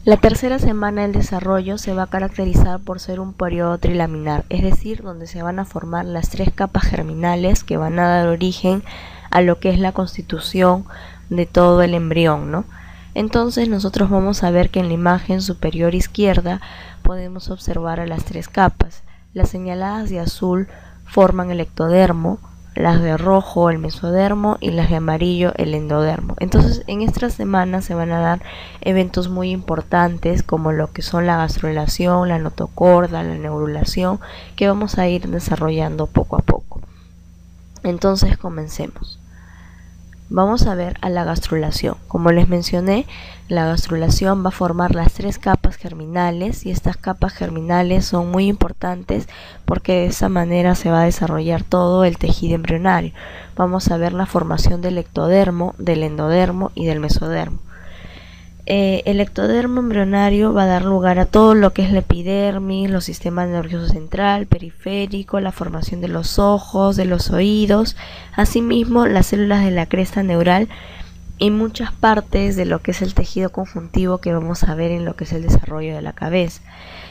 La tercera semana del desarrollo se va a caracterizar por ser un periodo trilaminar, es decir, donde se van a formar las 3 capas germinales que van a dar origen a lo que es la constitución de todo el embrión, ¿no? Entonces nosotros vamos a ver que en la imagen superior izquierda podemos observar a las 3 capas. Las señaladas de azul forman el ectodermo, las de rojo el mesodermo y las de amarillo el endodermo. Entonces en estas semanas se van a dar eventos muy importantes como lo que son la gastrulación, la notocorda, la neurulación, que vamos a ir desarrollando poco a poco. Entonces comencemos. Vamos a ver a la gastrulación. Como les mencioné, la gastrulación va a formar las 3 capas germinales y estas capas germinales son muy importantes porque de esa manera se va a desarrollar todo el tejido embrionario. Vamos a ver la formación del ectodermo, del endodermo y del mesodermo. El ectodermo embrionario va a dar lugar a todo lo que es la epidermis, los sistemas nervioso central, periférico, la formación de los ojos, de los oídos, asimismo las células de la cresta neural y muchas partes de lo que es el tejido conjuntivo que vamos a ver en lo que es el desarrollo de la cabeza.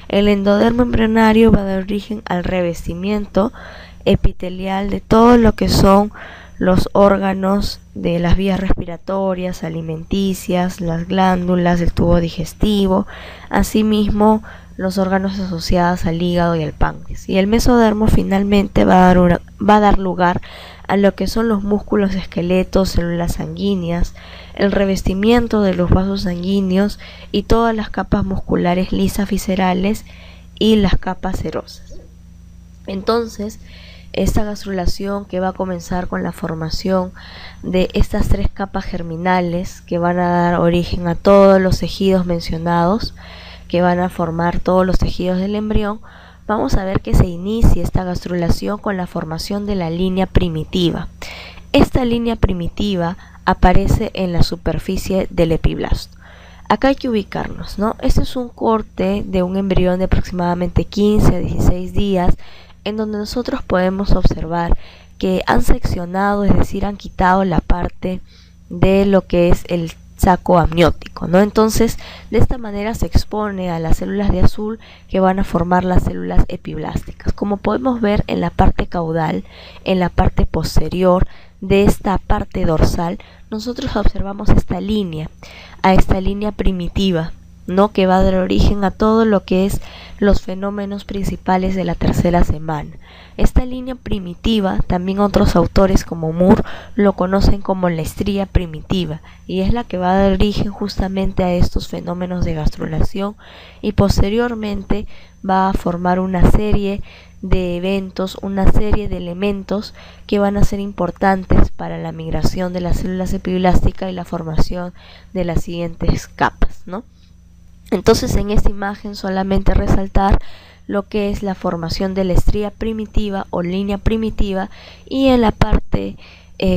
El endodermo embrionario va a dar origen al revestimiento epitelial de todo lo que son los órganos de las vías respiratorias, alimenticias, las glándulas, el tubo digestivo, asimismo los órganos asociados al hígado y al páncreas. Y el mesodermo finalmente va a dar lugar a lo que son los músculos, esqueletos, células sanguíneas, el revestimiento de los vasos sanguíneos y todas las capas musculares lisas viscerales y las capas serosas. Entonces, esta gastrulación que va a comenzar con la formación de estas 3 capas germinales que van a dar origen a todos los tejidos mencionados, que van a formar todos los tejidos del embrión, vamos a ver que se inicia esta gastrulación con la formación de la línea primitiva. Esta línea primitiva aparece en la superficie del epiblasto. Acá hay que ubicarnos, ¿no? Este es un corte de un embrión de aproximadamente 15 a 16 días en donde nosotros podemos observar que han seccionado, es decir, han quitado la parte de lo que es el saco amniótico, ¿no? Entonces, de esta manera se expone a las células de azul que van a formar las células epiblásticas. Como podemos ver en la parte caudal, en la parte posterior de esta parte dorsal, nosotros observamos esta línea primitiva, ¿no? Que va a dar origen a todo lo que es los fenómenos principales de la tercera semana. Esta línea primitiva, también otros autores como Moore lo conocen como la estría primitiva, y es la que va a dar origen justamente a estos fenómenos de gastrulación y posteriormente va a formar una serie de eventos, una serie de elementos que van a ser importantes para la migración de las células epiblásticas y la formación de las siguientes capas, ¿no? Entonces en esta imagen solamente resaltar lo que es la formación de la estría primitiva o línea primitiva, y en la parte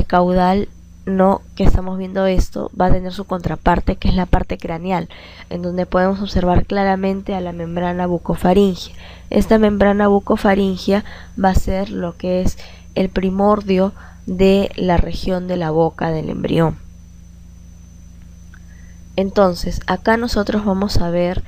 caudal, no que estamos viendo esto, va a tener su contraparte que es la parte craneal, en donde podemos observar claramente a la membrana bucofaringea. Esta membrana bucofaringea va a ser lo que es el primordio de la región de la boca del embrión. Entonces, acá nosotros vamos a ver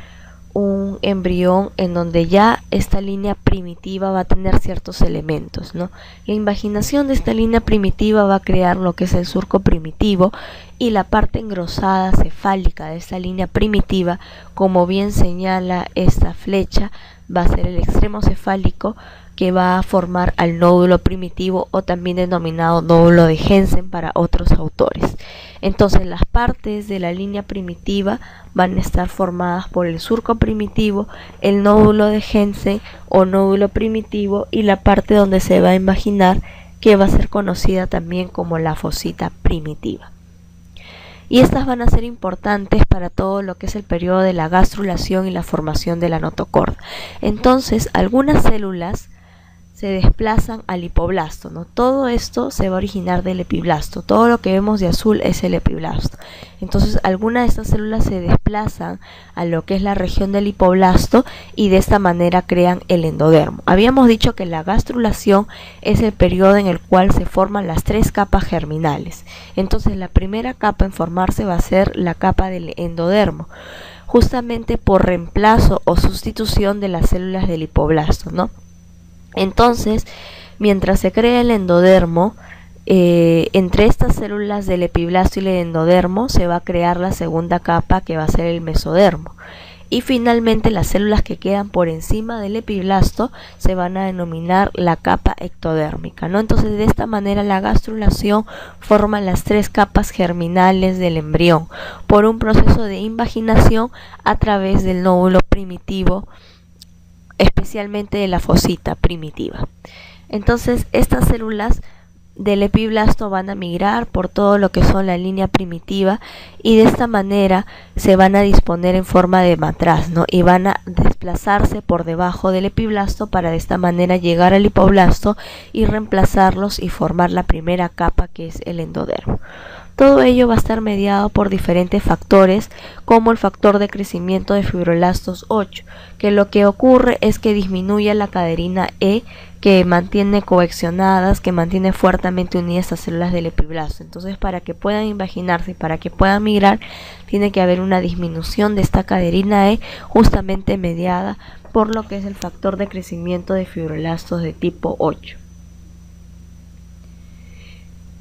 un embrión en donde ya esta línea primitiva va a tener ciertos elementos, ¿no? La invaginación de esta línea primitiva va a crear lo que es el surco primitivo, y la parte engrosada cefálica de esta línea primitiva, como bien señala esta flecha, va a ser el extremo cefálico, que va a formar al nódulo primitivo, o también denominado nódulo de Jensen para otros autores. Entonces las partes de la línea primitiva van a estar formadas por el surco primitivo, el nódulo de Jensen o nódulo primitivo, y la parte donde se va a invaginar, que va a ser conocida también como la fosita primitiva. Y estas van a ser importantes para todo lo que es el periodo de la gastrulación y la formación de la notocorda. Entonces algunas células se desplazan al hipoblasto, ¿no? Todo esto se va a originar del epiblasto. Todo lo que vemos de azul es el epiblasto. Entonces algunas de estas células se desplazan a lo que es la región del hipoblasto y de esta manera crean el endodermo. Habíamos dicho que la gastrulación es el periodo en el cual se forman las 3 capas germinales. Entonces la primera capa en formarse va a ser la capa del endodermo. justamente por reemplazo o sustitución de las células del hipoblasto, ¿no? Entonces, mientras se crea el endodermo, entre estas células del epiblasto y el endodermo se va a crear la segunda capa, que va a ser el mesodermo. Y finalmente las células que quedan por encima del epiblasto se van a denominar la capa ectodérmica, ¿no? Entonces, de esta manera la gastrulación forma las tres capas germinales del embrión por un proceso de invaginación a través del nódulo primitivo, especialmente de la fosita primitiva. Entonces, estas células del epiblasto van a migrar por todo lo que son la línea primitiva y de esta manera se van a disponer en forma de matraz, ¿no? Y van a desplazarse por debajo del epiblasto para de esta manera llegar al hipoblasto y reemplazarlos y formar la primera capa, que es el endodermo. Todo ello va a estar mediado por diferentes factores, como el factor de crecimiento de fibroblastos 8, que lo que ocurre es que disminuye la caderina E, que mantiene coexionadas, que mantiene fuertemente unidas estas células del epiblasto. Entonces, para que puedan invaginarse y para que puedan migrar, tiene que haber una disminución de esta caderina E, justamente mediada por lo que es el factor de crecimiento de fibroblastos de tipo 8.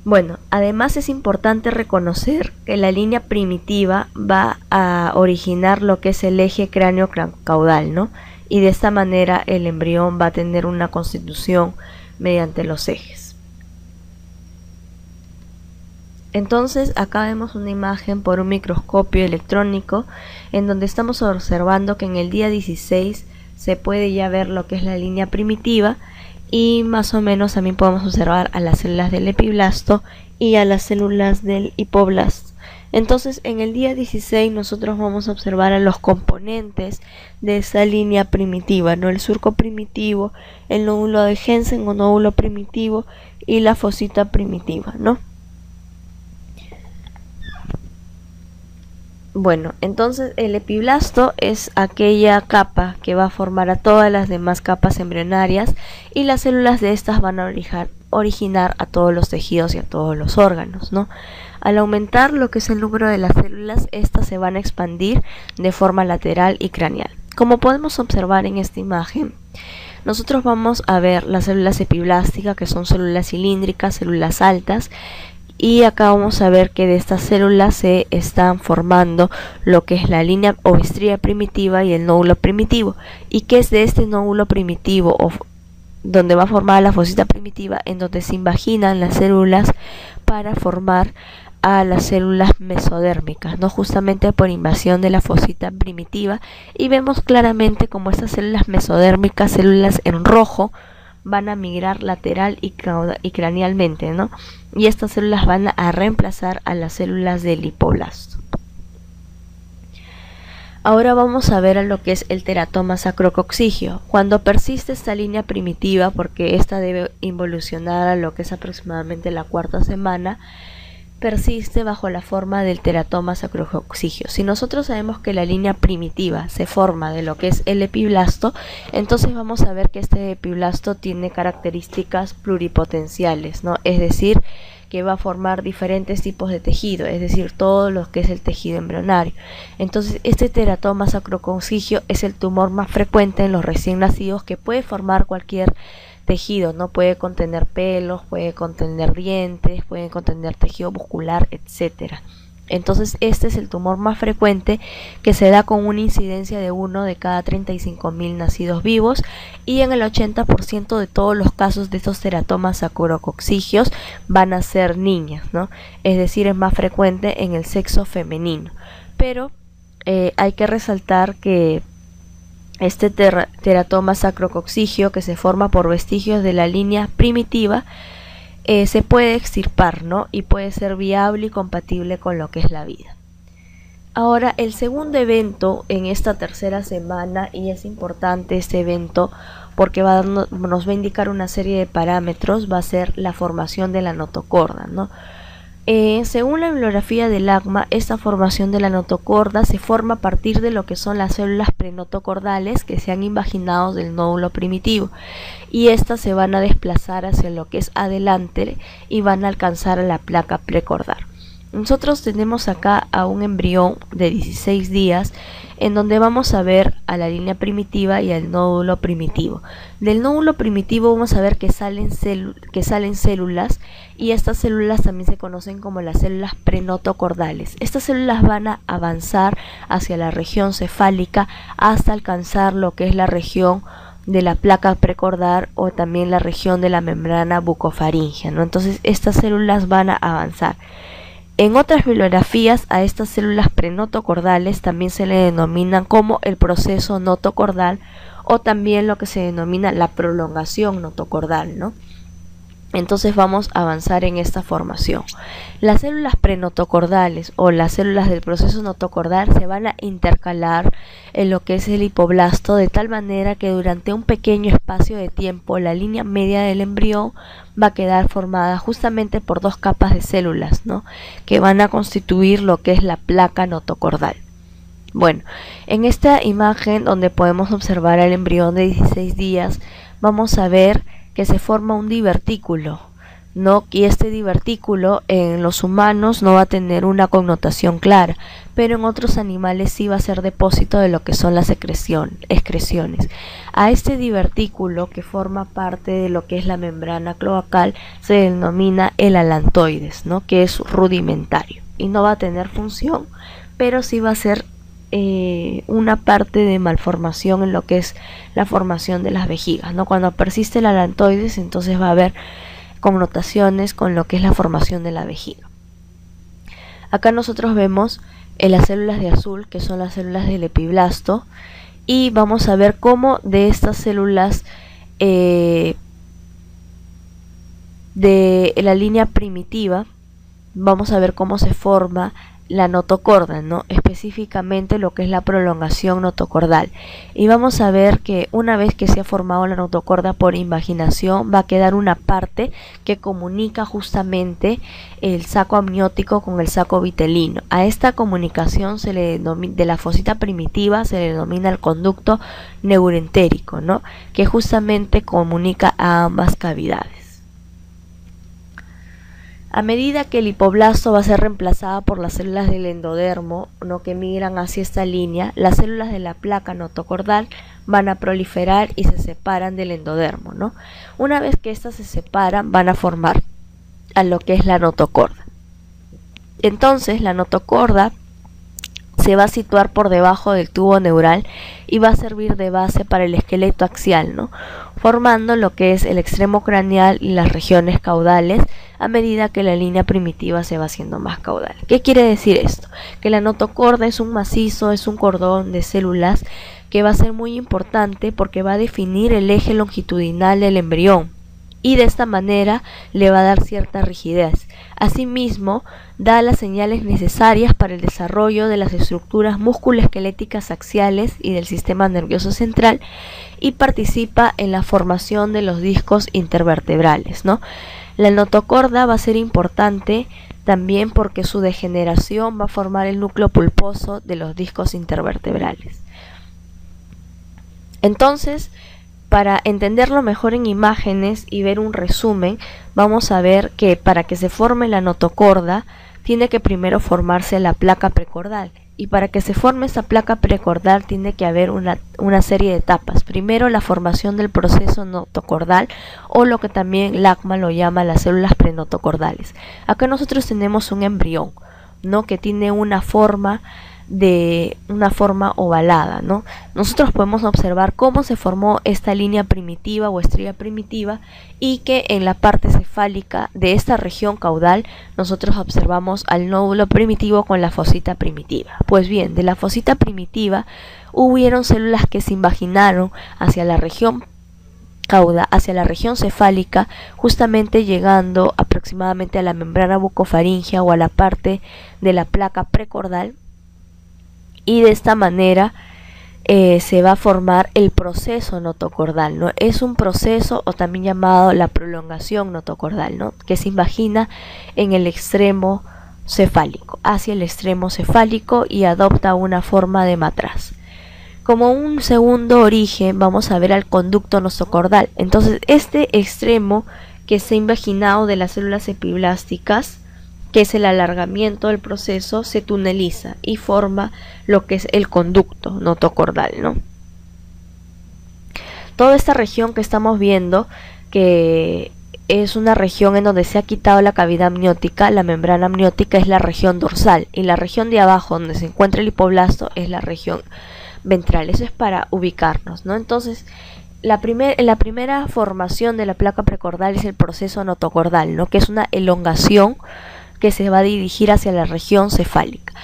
Bueno, además es importante reconocer que la línea primitiva va a originar lo que es el eje cráneo-caudal, ¿no? Y de esta manera el embrión va a tener una constitución mediante los ejes. Entonces, acá vemos una imagen por un microscopio electrónico en donde estamos observando que en el día 16 se puede ya ver lo que es la línea primitiva. Y más o menos también podemos observar a las células del epiblasto y a las células del hipoblasto. Entonces, en el día 16 nosotros vamos a observar a los componentes de esa línea primitiva, ¿no? El surco primitivo, el nódulo de Hensen o nódulo primitivo y la fosita primitiva, ¿no? Bueno, entonces el epiblasto es aquella capa que va a formar a todas las demás capas embrionarias y las células de estas van a originar a todos los tejidos y a todos los órganos, ¿no? Al aumentar lo que es el número de las células, estas se van a expandir de forma lateral y craneal. Como podemos observar en esta imagen, nosotros vamos a ver las células epiblásticas, que son células cilíndricas, células altas, y acá vamos a ver que de estas células se están formando lo que es la línea o estría primitiva y el nódulo primitivo, y que es de este nódulo primitivo o donde va a formar la fosita primitiva, en donde se invaginan las células para formar a las células mesodérmicas, ¿no? Justamente por invasión de la fosita primitiva, y vemos claramente como estas células mesodérmicas, células en rojo, van a migrar lateral y cranealmente, ¿no? Y estas células van a reemplazar a las células del hipoblasto. Ahora vamos a ver a lo que es el teratoma sacrococcigio. Cuando persiste esta línea primitiva, porque esta debe involucionar a lo que es aproximadamente la cuarta semana, persiste bajo la forma del teratoma sacrococcigio. Si nosotros sabemos que la línea primitiva se forma de lo que es el epiblasto, entonces vamos a ver que este epiblasto tiene características pluripotenciales, ¿no? Es decir, que va a formar diferentes tipos de tejido, es decir, todo lo que es el tejido embrionario. Entonces, este teratoma sacrococcigio es el tumor más frecuente en los recién nacidos, que puede formar cualquier tejido, ¿no? Puede contener pelos, puede contener dientes, puede contener tejido muscular, etcétera. Entonces, este es el tumor más frecuente, que se da con una incidencia de 1 de cada 35.000 nacidos vivos, y en el 80% de todos los casos de estos teratomas sacrococcigios van a ser niñas, ¿no? Es decir, es más frecuente en el sexo femenino. Pero hay que resaltar que este teratoma sacrococcigio, que se forma por vestigios de la línea primitiva, se puede extirpar, ¿no? Y puede ser viable y compatible con lo que es la vida. Ahora, el segundo evento en esta tercera semana, y es importante este evento porque nos va a indicar una serie de parámetros, va a ser la formación de la notocorda, ¿no? Según la bibliografía del ACMA, esta formación de la notocorda se forma a partir de lo que son las células prenotocordales que se han invaginado del nódulo primitivo, y estas se van a desplazar hacia lo que es adelante y van a alcanzar a la placa precordal. Nosotros tenemos acá a un embrión de 16 días en donde vamos a ver a la línea primitiva y al nódulo primitivo. Del nódulo primitivo vamos a ver que salen células, y estas células también se conocen como las células prenotocordales. Estas células van a avanzar hacia la región cefálica hasta alcanzar lo que es la región de la placa precordal o también la región de la membrana bucofaríngea, ¿no? Entonces estas células van a avanzar. En otras bibliografías a estas células prenotocordales también se le denominan como el proceso notocordal o también lo que se denomina la prolongación notocordal, ¿no? Entonces vamos a avanzar en esta formación. Las células prenotocordales o las células del proceso notocordal se van a intercalar en lo que es el hipoblasto, de tal manera que durante un pequeño espacio de tiempo la línea media del embrión va a quedar formada justamente por dos capas de células, ¿no?, que van a constituir lo que es la placa notocordal. Bueno, en esta imagen donde podemos observar al embrión de 16 días, vamos a ver que se forma un divertículo, ¿no? Y este divertículo en los humanos no va a tener una connotación clara, pero en otros animales sí va a ser depósito de lo que son las excreciones. A este divertículo, que forma parte de lo que es la membrana cloacal, se denomina el alantoides, ¿no?, que es rudimentario y no va a tener función, pero sí va a ser una parte de malformación en lo que es la formación de las vejigas, ¿no? Cuando persiste el alantoides, entonces va a haber connotaciones con lo que es la formación de la vejiga. Acá nosotros vemos las células de azul, que son las células del epiblasto, y vamos a ver cómo de estas células de la línea primitiva, vamos a ver cómo se forma la notocorda, ¿no?, específicamente lo que es la prolongación notocordal, y vamos a ver que una vez que se ha formado la notocorda por invaginación, va a quedar una parte que comunica justamente el saco amniótico con el saco vitelino. A esta comunicación de la fosita primitiva se le denomina el conducto neuroentérico, ¿no?, que justamente comunica a ambas cavidades. A medida que el hipoblasto va a ser reemplazada por las células del endodermo, ¿no?, que migran hacia esta línea, las células de la placa notocordal van a proliferar y se separan del endodermo, ¿no? Una vez que estas se separan, van a formar a lo que es la notocorda. Entonces la notocorda se va a situar por debajo del tubo neural y va a servir de base para el esqueleto axial, ¿no?, formando lo que es el extremo craneal y las regiones caudales a medida que la línea primitiva se va haciendo más caudal. ¿Qué quiere decir esto? Que la notocorda es un macizo, es un cordón de células que va a ser muy importante porque va a definir el eje longitudinal del embrión y de esta manera le va a dar cierta rigidez. Asimismo, da las señales necesarias para el desarrollo de las estructuras musculoesqueléticas axiales y del sistema nervioso central y participa en la formación de los discos intervertebrales, ¿no? La notocorda va a ser importante también porque su degeneración va a formar el núcleo pulposo de los discos intervertebrales. Entonces, para entenderlo mejor en imágenes y ver un resumen, vamos a ver que para que se forme la notocorda tiene que primero formarse la placa precordal, y para que se forme esta placa precordal tiene que haber una serie de etapas. Primero, la formación del proceso notocordal, o lo que también Lachmann lo llama las células prenotocordales. Acá nosotros tenemos un embrión, ¿no?, que tiene una forma ovalada, ¿no? Nosotros podemos observar cómo se formó esta línea primitiva o estrella primitiva, y que en la parte cefálica de esta región caudal nosotros observamos al nódulo primitivo con la fosita primitiva. Pues bien, de la fosita primitiva hubieron células que se invaginaron hacia la región hacia la región cefálica, justamente llegando aproximadamente a la membrana bucofaríngea o a la parte de la placa precordal, y de esta manera se va a formar el proceso notocordal, ¿no? Es un proceso, o también llamado la prolongación notocordal, ¿no?, que se imagina en el extremo cefálico, hacia el extremo cefálico, y adopta una forma de matraz. Como un segundo origen vamos a ver al conducto notocordal. Entonces este extremo que se ha invaginado de las células epiblásticas, que es el alargamiento del proceso, se tuneliza y forma lo que es el conducto notocordal, ¿no? Toda esta región que estamos viendo, que es una región en donde se ha quitado la cavidad amniótica, la membrana amniótica, es la región dorsal, y la región de abajo donde se encuentra el hipoblasto es la región ventral. Eso es para ubicarnos, ¿no? Entonces, la primera formación de la placa precordal es el proceso notocordal, ¿no? Que es una elongación que se va a dirigir hacia la región cefálica.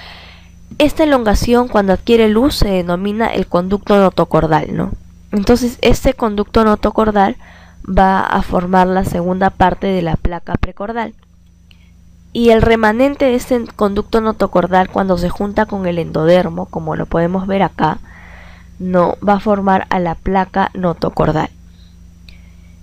Esta elongación, cuando adquiere luz, se denomina el conducto notocordal, ¿no? Entonces, este conducto notocordal va a formar la segunda parte de la placa precordal. Y el remanente de este conducto notocordal, cuando se junta con el endodermo, como lo podemos ver acá, no va a formar a la placa notocordal.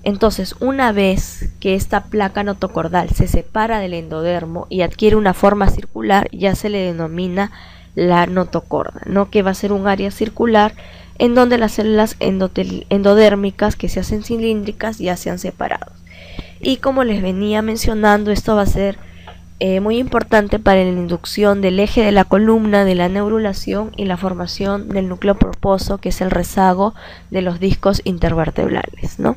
Entonces, una vez que esta placa notocordal se separa del endodermo y adquiere una forma circular, ya se le denomina la notocorda, ¿no? Que va a ser un área circular en donde las células endodérmicas que se hacen cilíndricas ya se han separado. Y como les venía mencionando, esto va a ser muy importante para la inducción del eje de la columna, de la neurulación y la formación del núcleo pulposo, que es el rezago de los discos intervertebrales, ¿no?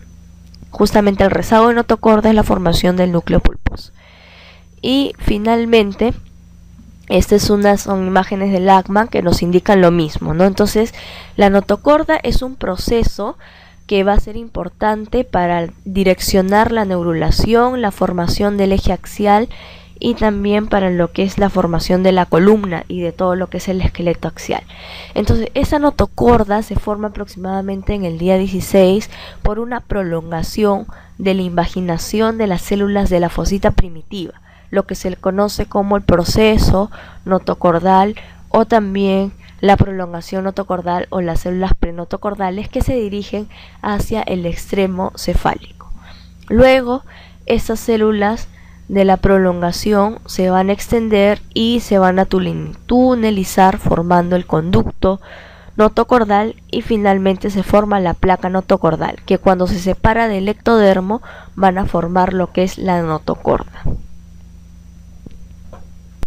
Justamente el rezago de notocorda es la formación del núcleo pulposo. Y finalmente, son imágenes del ACMA que nos indican lo mismo, ¿no? Entonces, la notocorda es un proceso que va a ser importante para direccionar la neurulación, la formación del eje axial y también para lo que es la formación de la columna y de todo lo que es el esqueleto axial. Entonces, esa notocorda se forma aproximadamente en el día 16 por una prolongación de la invaginación de las células de la fosita primitiva, lo que se le conoce como el proceso notocordal o también la prolongación notocordal o las células prenotocordales que se dirigen hacia el extremo cefálico. Luego, estas células de la prolongación se van a extender y se van a tunelizar formando el conducto notocordal y finalmente se forma la placa notocordal, que cuando se separa del ectodermo van a formar lo que es la notocorda.